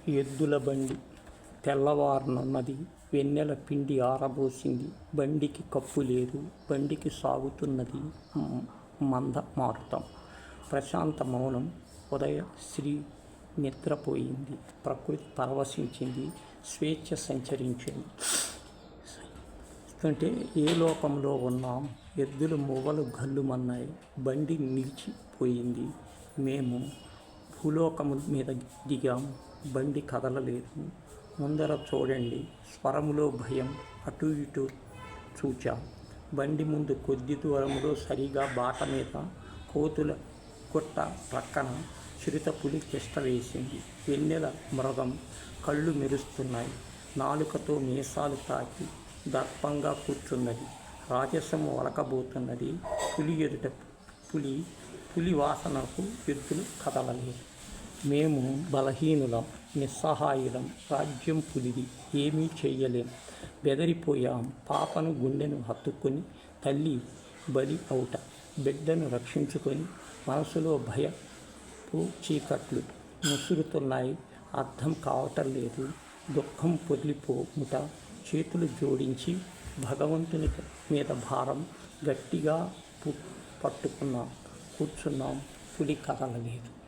ఎద్దుల బండి తెల్లవారనున్నది, వెన్నెల పిండి ఆరబోసింది. బండికి కప్పు లేదు, బండికి సాగుతున్నది మంద మారుతం. ప్రశాంత మౌనం. ఉదయశ్రీ నిద్రపోయింది. ప్రకృతి పరవశించింది. స్వేచ్ఛ సంచరించింది. అంటే ఏ లోకంలో ఉన్నాం? ఎద్దుల మువ్వలు గల్లుమన్నాయి. బండి నిలిచిపోయింది. మేము భూలోకము మీద దిగాం. బండి కదలలేదు. ముందర చూడండి. స్వరములో భయం. అటు ఇటు చూచాం. బండి ముందు కొద్ది దూరంలో సరిగా బాట మీద కోతుల గుట్ట ప్రక్కన చిరుతపులి తిష్ట వేసింది. వెన్నెల మృగం కళ్ళు మెరుస్తున్నాయి. నాలుకతో మీసాలు తాకి దర్పంగా కూర్చున్నది. రాజసము వలకబోతున్నది. పులి ఎదుట పులి వాసనకు ఎద్దులు కదలలేదు. మేము బలహీనులం, నిస్సహాయులం. రాజ్యం పులిది, ఏమీ చెయ్యలేం. బెదిరిపోయాం. పాపను గుండెను హత్తుకొని తల్లి బలి అవుట, బిడ్డను రక్షించుకొని మనసులో భయపు చీకట్లు ముసురుతున్నాయి. అర్థం కావటం లేదు. దుఃఖం పొర్లిపోముట. చేతులు జోడించి భగవంతుని మీద భారం గట్టిగా పట్టుకున్నాం. కూర్చున్నాం. పులి కదలలేదు.